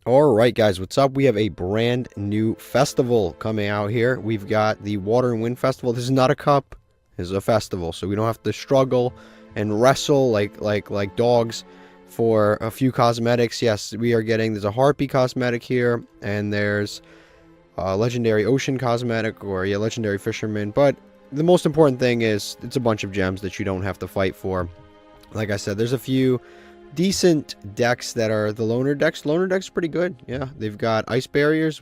Alright guys, what's up? We have a brand new festival coming out here. We've got the Water and Wind Festival. This is not a cup, this is a festival. So we don't have to struggle and wrestle like dogs for a few cosmetics. Yes, we are getting, there's a Harpy cosmetic here, and there's a Legendary Ocean cosmetic, or yeah, Legendary Fisherman. But the most important thing is, it's a bunch of gems that you don't have to fight for. Like I said, there's a few decent decks that are the loner decks. Loner decks are pretty good. Yeah, they've got Ice Barriers,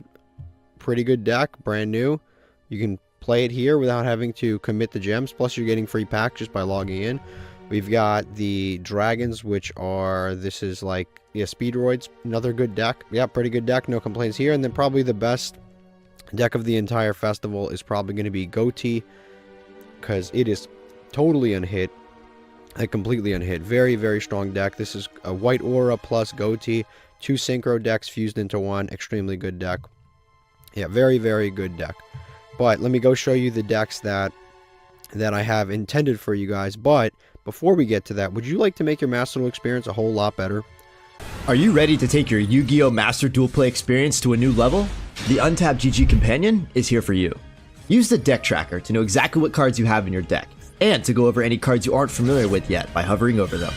pretty good deck, brand new. You can play it here without having to commit the gems. Plus, you're getting free packs just by logging in. We've got the Dragons, which are, this is like, yeah, Speedroids, another good deck. Yeah, pretty good deck, no complaints here. And then probably the best deck of the entire festival is probably going to be Ghoti, because it is totally unhit. Completely unhit. Very, very strong deck. This is a White Aura plus Ghoti. 2 Synchro decks fused into one. Extremely good deck. Yeah, very, very good deck. But let me go show you the decks that I have intended for you guys. But before we get to that, would you like to make your Master Duel experience a whole lot better? Are you ready to take your Yu-Gi-Oh! Master Duel Play experience to a new level? The Untapped GG Companion is here for you. Use the deck tracker to know exactly what cards you have in your deck, and to go over any cards you aren't familiar with yet by hovering over them.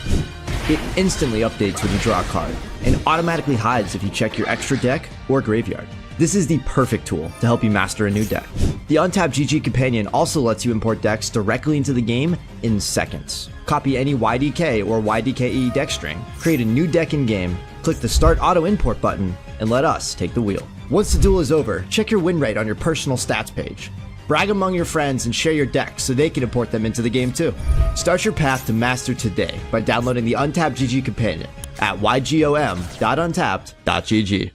It instantly updates when you draw a card, and automatically hides if you check your extra deck or graveyard. This is the perfect tool to help you master a new deck. The Untapped GG Companion also lets you import decks directly into the game in seconds. Copy any YDK or YDKE deck string, create a new deck in-game, click the Start Auto Import button, and let us take the wheel. Once the duel is over, check your win rate on your personal stats page. Brag among your friends and share your decks so they can import them into the game too. Start your path to master today by downloading the Untapped GG Companion at ygom.untapped.gg.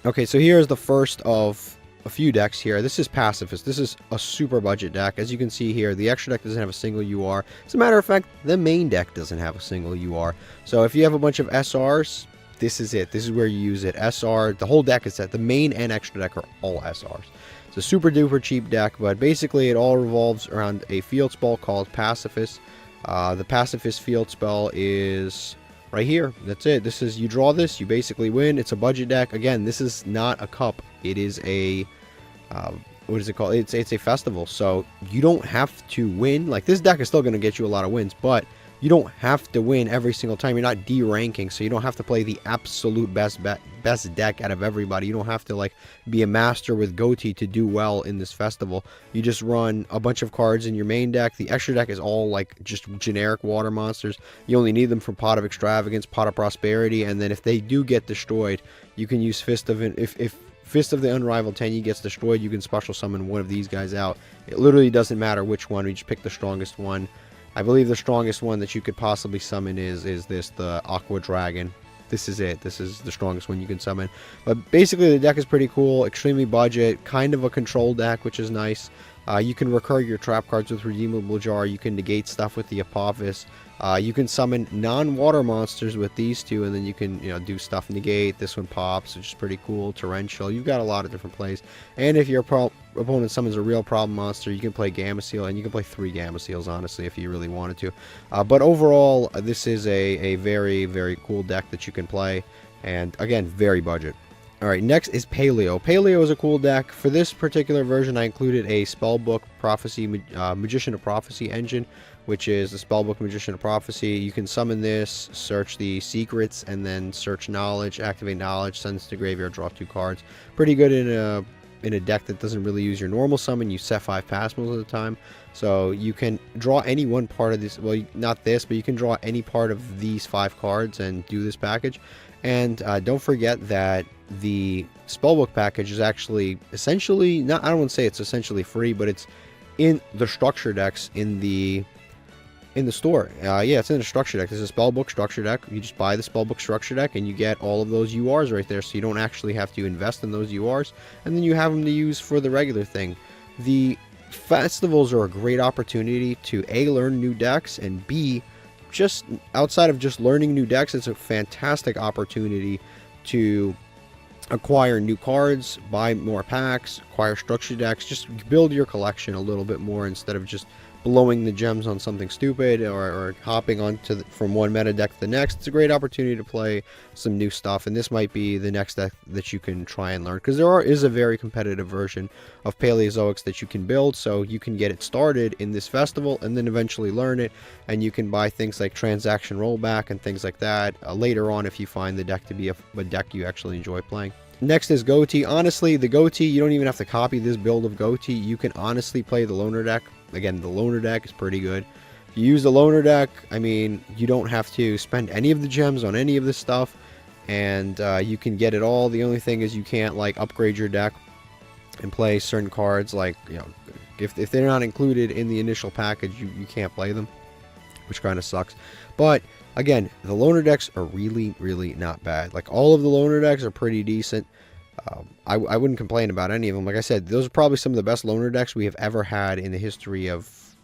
Okay, so here's the first of a few decks here. This is Pacifist. This is a super budget deck. As you can see here, the extra deck doesn't have a single UR. As a matter of fact, the main deck doesn't have a single UR. So if you have a bunch of SRs, this is it. This is where you use it. SR, the whole deck is set. The main and extra deck are all SRs. It's a super duper cheap deck, but basically it all revolves around a field spell called Pacifist. The Pacifist field spell is right here. That's it. This is, you draw this, you basically win. It's a budget deck. Again, this is not a cup. It is a, what is it called? It's a festival. So you don't have to win. Like, this deck is still going to get you a lot of wins, but you don't have to win every single time. You're not D-ranking, so you don't have to play the absolute best deck out of everybody. You don't have to, like, be a master with Ghoti to do well in this festival. You just run a bunch of cards in your main deck. The extra deck is all, like, just generic water monsters. You only need them for Pot of Extravagance, Pot of Prosperity, and then if they do get destroyed, you can use Fist of... If Fist of the Unrivaled Tenyi gets destroyed, you can special summon one of these guys out. It literally doesn't matter which one. You just pick the strongest one. I believe the strongest one that you could possibly summon is this, the Aqua Dragon. This is it. This is the strongest one you can summon. But basically, the deck is pretty cool. Extremely budget. Kind of a control deck, which is nice. You can recur your trap cards with Redeemable Jar. You can negate stuff with the Apophis. You can summon non-water monsters with these two, and then you can, you know, do stuff negate. This one pops, which is pretty cool. Torrential. You've got a lot of different plays. And if your opponent summons a real problem monster, you can play Gamma Seal, and you can play 3 Gamma Seals, honestly, if you really wanted to. But overall, this is a very, very cool deck that you can play. And again, very budget. Alright, next is Paleo. Paleo is a cool deck. For this particular version, I included a Spellbook Prophecy, Magician of Prophecy engine, which is the Spellbook Magician of Prophecy. You can summon this, search the secrets, and then search Knowledge, activate Knowledge, send this to graveyard, draw 2 cards. Pretty good in a deck that doesn't really use your normal summon. You set 5 pass most of the time. So you can draw any one part of this, well, not this, but you can draw any part of these 5 cards and do this package. And don't forget that the Spellbook package is actually essentially, not, I don't want to say it's essentially free, but it's in the structure decks in the store. Yeah, it's in the structure deck. This is a Spellbook structure deck. You just buy the Spellbook structure deck and you get all of those URs right there, so you don't actually have to invest in those URs, and then you have them to use for the regular thing. The festivals are a great opportunity to A, learn new decks, and B, just outside of just learning new decks, it's a fantastic opportunity to acquire new cards, buy more packs, acquire structure decks, just build your collection a little bit more instead of just blowing the gems on something stupid or hopping on to from one meta deck to the next. It's a great opportunity to play some new stuff, and this might be the next deck that you can try and learn, because is a very competitive version of Paleozoics that you can build, so you can get it started in this festival and then eventually learn it, and you can buy things like transaction rollback and things like that later on if you find the deck to be a deck you actually enjoy playing. Next is Ghoti. Honestly, the Ghoti, you don't even have to copy this build of Ghoti. You can honestly play the loner deck. Again, the loner deck is pretty good. If you use the loner deck, I mean, you don't have to spend any of the gems on any of this stuff, and you can get it all. The only thing is you can't, like, upgrade your deck and play certain cards, like, you know, if they're not included in the initial package, you can't play them, which kind of sucks. But again, the loner decks are really, really not bad. Like, all of the loner decks are pretty decent. I wouldn't complain about any of them. Like I said, those are probably some of the best loner decks we have ever had in the history of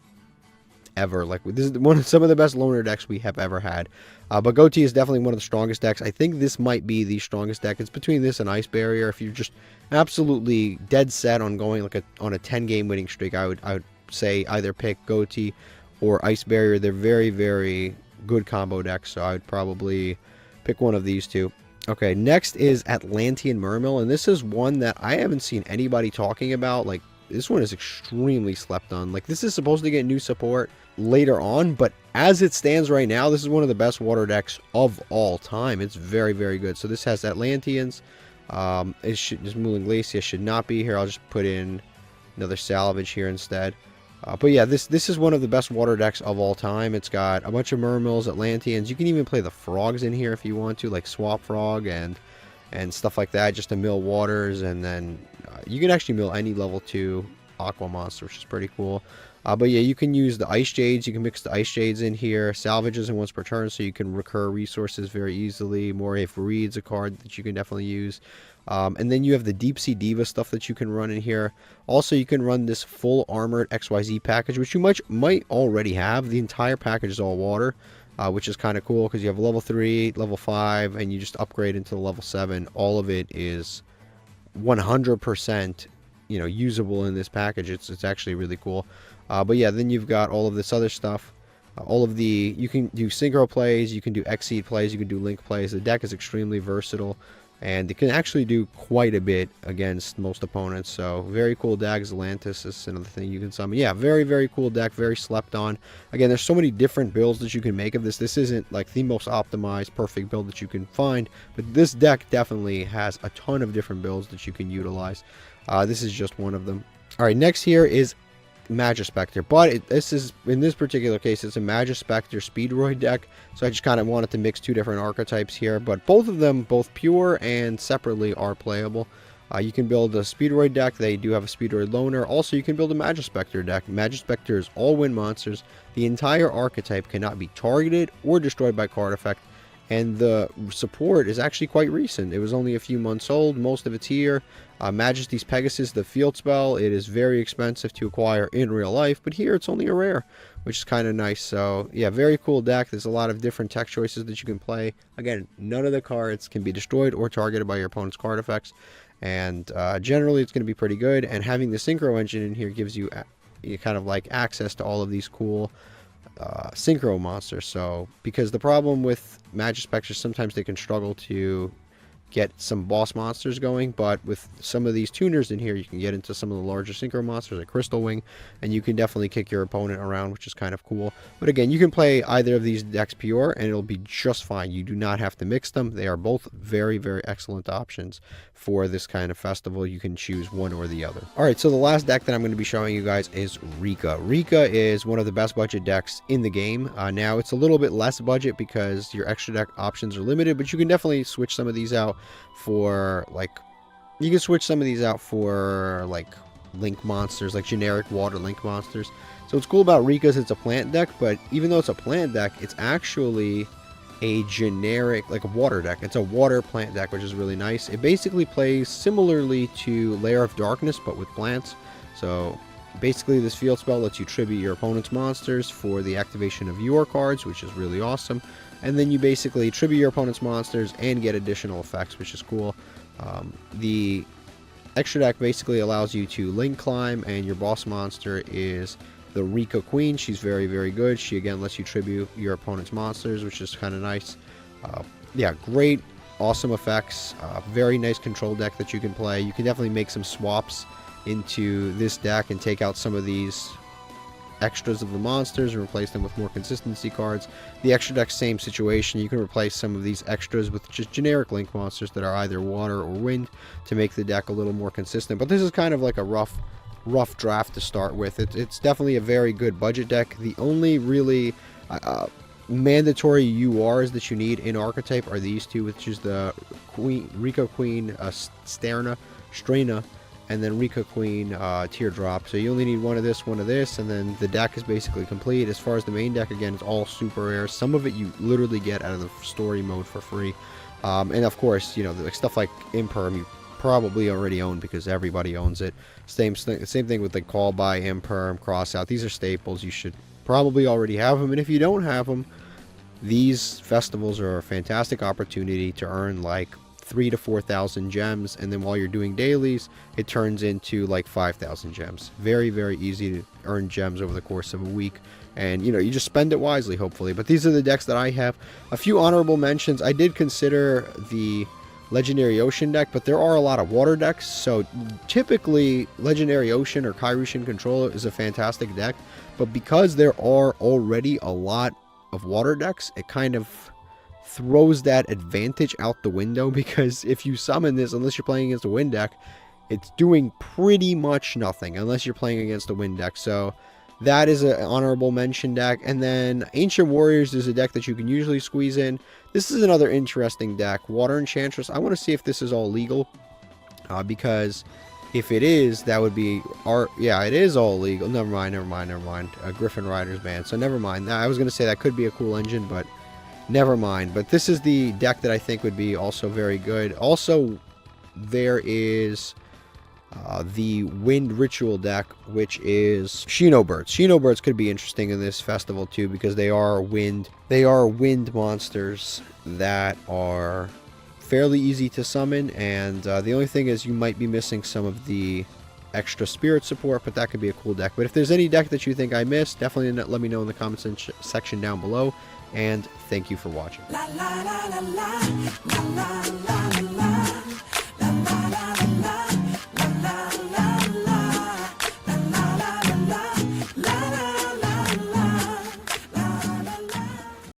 ever. Like, this is some of the best loner decks we have ever had. But Ghoti is definitely one of the strongest decks. I think this might be the strongest deck. It's between this and Ice Barrier. If you're just absolutely dead set on going like on a 10-game winning streak, I would say either pick Ghoti or Ice Barrier. They're very, very good combo decks, so I would probably pick one of these two. Okay, next is Atlantean Mermail, and this is one that I haven't seen anybody talking about. Like, this one is extremely slept on. Like, this is supposed to get new support later on, but as it stands right now, this is one of the best water decks of all time. It's very, very good. So this has Atlanteans. This Mooling Glacier should not be here. I'll just put in another Salvage here instead. But yeah, this is one of the best water decks of all time. It's got a bunch of Mermails, Atlanteans. You can even play the frogs in here if you want to, like Swap Frog and stuff like that, just to mill waters. And then you can actually mill any level 2 Aqua Monster, which is pretty cool. But yeah, you can use the Ice Jades. You can mix the Ice Jades in here. Salvages in once per turn, so you can recur resources very easily. Moray Farid's a card that you can definitely use. And then you have the Deep Sea Diva stuff that you can run in here. Also, you can run this full armored XYZ package, which you might already have. The entire package is all water, which is kind of cool because you have level 3, level 5, and you just upgrade into the level 7. All of it is 100%, you know, usable in this package. It's actually really cool. But yeah, then you've got all of this other stuff. You can do synchro plays, you can do Xseed plays, you can do link plays. The deck is extremely versatile, and it can actually do quite a bit against most opponents. So very cool deck. Atlantis is another thing you can summon. Yeah, very, very cool deck, very slept on. Again, there's so many different builds that you can make of this. This isn't like the most optimized, perfect build that you can find, but this deck definitely has a ton of different builds that you can utilize. This is just one of them. All right, next here is Majespecter, but this is, in this particular case, it's a Majespecter Speedroid deck, so I just kind of wanted to mix two different archetypes here, but both of them, both pure and separately, are playable. You can build a Speedroid deck. They do have a Speedroid Loner. Also, you can build a Majespecter deck. Majespecter is all win monsters. The entire archetype cannot be targeted or destroyed by card effect, and the support is actually quite recent. It was only a few months old. Most of it's here. Majesty's Pegasus, the field spell, it is very expensive to acquire in real life, but here it's only a rare, which is kind of nice. So yeah, very cool deck. There's a lot of different tech choices that you can play. Again, none of the cards can be destroyed or targeted by your opponent's card effects, and generally it's going to be pretty good. And having the synchro engine in here gives you kind of like access to all of these cool synchro monsters. So because the problem with Majespecter, sometimes they can struggle to get some boss monsters going, but with some of these tuners in here, you can get into some of the larger synchro monsters like Crystal Wing, and you can definitely kick your opponent around, which is kind of cool. But again, you can play either of these decks pure and it'll be just fine. You do not have to mix them. They are both very, very excellent options for this kind of festival. You can choose one or the other. All right, so the last deck that I'm going to be showing you guys is Rikka. Rikka is one of the best budget decks in the game. Now it's a little bit less budget because your extra deck options are limited, but you can definitely switch some of these out for like link monsters, like generic water link monsters. So what's cool about Rikka is it's a plant deck, but even though it's a plant deck, it's actually a generic, like a water deck. It's a water plant deck, which is really nice. It basically plays similarly to Lair of Darkness, but with plants. So basically this field spell lets you tribute your opponent's monsters for the activation of your cards, which is really awesome. And then you basically tribute your opponent's monsters and get additional effects, which is cool. The extra deck basically allows you to link climb, and your boss monster is the Rikka Queen. She's very, very good. She, again, lets you tribute your opponent's monsters, which is kind of nice. Yeah, great, awesome effects. Very nice control deck that you can play. You can definitely make some swaps into this deck and take out some of these extras of the monsters and replace them with more consistency cards. The extra deck, same situation. You can replace some of these extras with just generic link monsters that are either water or wind to make the deck a little more consistent. But this is kind of like a rough draft to start with. It's definitely a very good budget deck. The only really mandatory URs that you need in archetype are these two, which is the Rikka Queen Strena, and then Rikka Queen Teardrop. So you only need one of this, and then the deck is basically complete. As far as the main deck, again, it's all super rare. Some of it you literally get out of the story mode for free. And of course, you know, like stuff like Imperm you probably already own because everybody owns it. Same thing with the Call by, Imperm, Crossout. These are staples. You should probably already have them. And if you don't have them, these festivals are a fantastic opportunity to earn like 3,000 to 4,000 gems, and then while you're doing dailies, it turns into like 5,000 gems. Very, very easy to earn gems over the course of a week, and you know, you just spend it wisely, hopefully. But these are the decks that I have. A few honorable mentions. I did consider the Legendary Ocean deck, but there are a lot of water decks, so typically Legendary Ocean or Kairyu Control is a fantastic deck, but because there are already a lot of water decks, it kind of throws that advantage out the window, because if you summon this, unless you're playing against a wind deck, it's doing pretty much nothing unless you're playing against a wind deck. So that is an honorable mention deck. And then Ancient Warriors is a deck that you can usually squeeze in. This is another interesting deck. Water Enchantress. I want to see if this is all legal, because if it is, that would be yeah, it is all legal. Never mind. Griffin Rider's banned, so never mind. I was going to say that could be a cool engine, but never mind. But this is the deck that I think would be also very good. Also, there is the Wind Ritual deck, which is Shinobirds. Shinobirds could be interesting in this festival too, because they are wind monsters that are fairly easy to summon, and the only thing is you might be missing some of the extra spirit support, but that could be a cool deck. But if there's any deck that you think I missed, definitely let me know in the comments section down below. And thank you for watching. La, la, la, la, la, la, la, la, la.